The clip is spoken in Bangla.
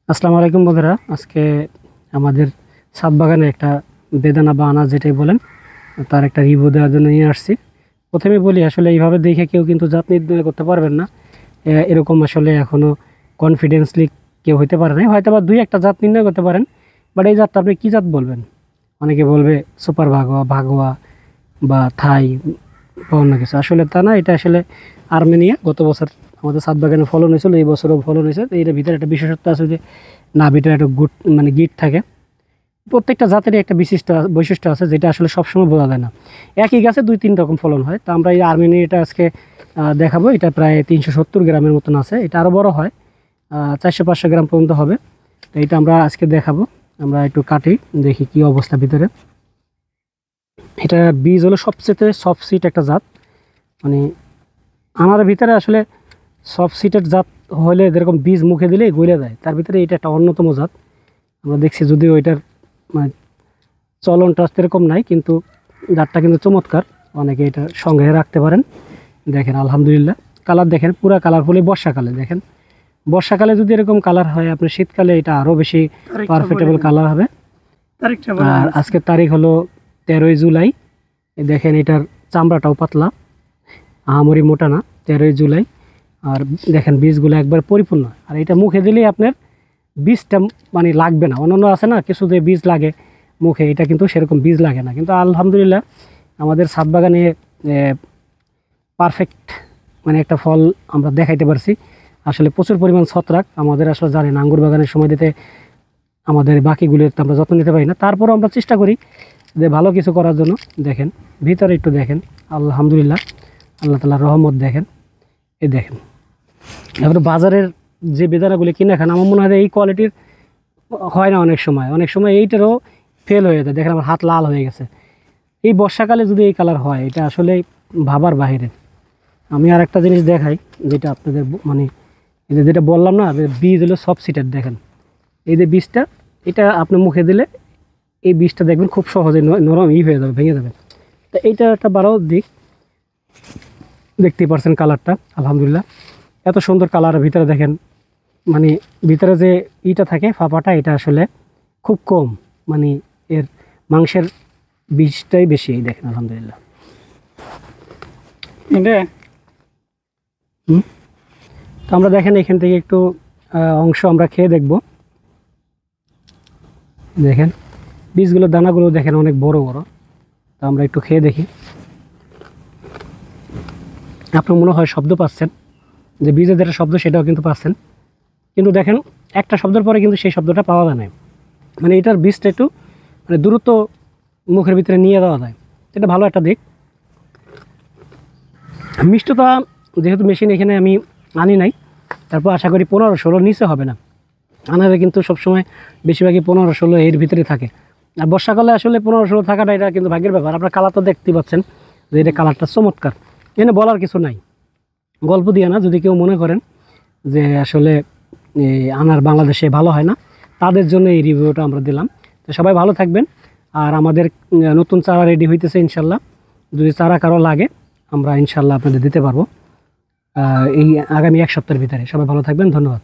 আসসালামু আলাইকুম বন্ধুরা, আজকে আমাদের ছাদ বাগানে একটা বেদানা বা আনাজ যেটাই বলেন তার একটা রিভিউ দেওয়ার জন্য নিয়ে আসছি। প্রথমে বলি, আসলে এইভাবে দেখে কেউ কিন্তু জাত নির্ণয় করতে পারবেন না। এরকম আসলে এখনও কনফিডেন্সলি কেউ হইতে পারে না। হয়তো বা দুই একটা জাত নির্ণয় করতে পারেন, বাট এই জাতটা আপনি কী জাত বলবেন? অনেকে বলবে সুপার ভাগোয়া, ভাগোয়া বা থাই বা অন্য কিছু। আসলে তা না, এটা আসলে আর্মেনিয়া। গত বছর আমাদের ছাদ বাগানে ফলন হয়েছিল, এই বছরও ফলন হয়েছে। তো এর ভিতরে একটা বিশেষত্ব আছে যে নাভিটার একটা গুড মানে গিট থাকে। প্রত্যেকটা জাতেরই একটা বিশিষ্ট বৈশিষ্ট্য আছে, যেটা আসলে সবসময় বোঝা যায় না। একই গাছে দুই তিন রকম ফলন হয়। তো আমরা এই আর্মেনিয়াটা আজকে দেখাবো। এটা প্রায় 370 গ্রামের মতন আছে। এটা আরও বড় হয়, 400-500 গ্রাম পর্যন্ত হবে। তো এটা আমরা আজকে দেখাবো। আমরা একটু কাটি, দেখি কি অবস্থা ভিতরে। এটা বীজ হলো সবচেয়ে সফট সিট একটা জাত। মানে আমার ভিতরে আসলে সফট সিটের জাত হলে যেরকম বীজ মুখে দিলেই গলে যায়, তার ভিতরে এটা একটা অন্যতম জাত। আমরা দেখছি যদিও এটার মানে চলনটা সেরকম নাই, কিন্তু জাতটা কিন্তু চমৎকার। অনেকে এটা সংগ্রহে রাখতে পারেন। দেখেন আলহামদুলিল্লাহ, কালার দেখেন, পুরা কালারফুলি। বর্ষাকালে দেখেন, বর্ষাকালে যদি এরকম কালার হয়, আপনার শীতকালে এটা আরও বেশি পারফেক্টেবল কালার হবে। আর আজকের তারিখ হলো 13ই জুলাই। দেখেন এটার চামড়াটাও পাতলা, আহামরি মোটা না। 13ই জুলাই। আর দেখেন বীজগুলো একবার পরিপূর্ণ। আর এটা মুখে দিলেই আপনার বীজটা মানে লাগবে না। অন্যান্য আছে না কিছু যে বীজ লাগে মুখে, এটা কিন্তু সেরকম বীজ লাগে না। কিন্তু আলহামদুলিল্লাহ আমাদের ছাদ বাগানে পারফেক্ট মানে একটা ফল আমরা দেখাইতে পারছি। আসলে প্রচুর পরিমাণ ছত্রাক আমাদের আসলে জানেন, আঙ্গুর বাগানের সময় দিতে আমাদের বাকিগুলোর তো আমরা যত্ন নিতে পারি না। তারপরও আমরা চেষ্টা করি যে ভালো কিছু করার জন্য। দেখেন ভিতরে একটু দেখেন, আলহামদুলিল্লাহ আল্লাহ তাআলার রহমত। দেখেন এই দেখেন। এবার বাজারের যে বেদানাগুলি কিনে খান, আমার মনে হয় এই কোয়ালিটির হয় না। অনেক সময় এইটারও ফেল হয়ে যায়। দেখেন আমার হাত লাল হয়ে গেছে। এই বর্ষাকালে যদি এই কালার হয়, এটা আসলে ভাবার বাহিরে। আমি আর একটা জিনিস দেখাই, যেটা আপনাদের মানে এই যে যেটা বললাম না, বীজ হলো সফট সিটের। দেখেন এই যে বীজটা, এটা আপনি মুখে দিলে এই বীজটা দেখবেন খুব সহজে নরম হয়ে যাবে, ভেঙে যাবে। তো এইটা একটা ভালো দিক। দেখতেই পারছেন কালারটা, আলহামদুলিল্লাহ এত সুন্দর কালার। ভিতরে দেখেন মানে ভিতরে যে ইটা থাকে ফাঁপাটা, এটা আসলে খুব কম। মানে এর মাংসের বীজটাই বেশি। এই দেখেন আলহামদুলিল্লাহ। তো আমরা দেখেন এখান থেকে একটু অংশ আমরা খেয়ে দেখব। দেখেন বীজগুলোর দানাগুলো দেখেন অনেক বড় বড়। তো আমরা একটু খেয়ে দেখি। আপনার মনে হয় শব্দ পাচ্ছেন, যে বীজের যেটা শব্দ সেটাও কিন্তু পাচ্ছেন। কিন্তু দেখেন একটা শব্দের পরে কিন্তু সেই শব্দটা পাওয়া যায় না। মানে এটার বীজটা একটু মানে দ্রুত মুখের ভিতরে নিয়ে দেওয়া যায়। এটা ভালো একটা দিক। মিষ্টতা যেহেতু মেশিন এখানে আমি আনি নাই, তারপর আশা করি 15-16 নিচে হবে না। আনারে কিন্তু সবসময় বেশিরভাগই 15-16 এর ভিতরে থাকে। আর বর্ষাকালে আসলে 15-16 থাকাটা এটা কিন্তু ভাগ্যের ব্যাপার। আপনার কালারটা দেখতে পাচ্ছেন যে এটা কালারটা চমৎকার। এখানে বলার কিছু নাই, গল্প দিয়ে না। যদি কেউ মনে করেন যে আসলে আনার বাংলাদেশে ভালো হয় না, তাদের জন্য এই রিভিউটা আমরা দিলাম। তো সবাই ভালো থাকবেন। আর আমাদের নতুন চারা রেডি হইতেছে ইনশাল্লাহ। যদি চারা কারো লাগে, আমরা ইনশাল্লাহ আপনাদের দিতে পারবো এই আগামী 1 সপ্তাহের ভিতরে। সবাই ভালো থাকবেন, ধন্যবাদ।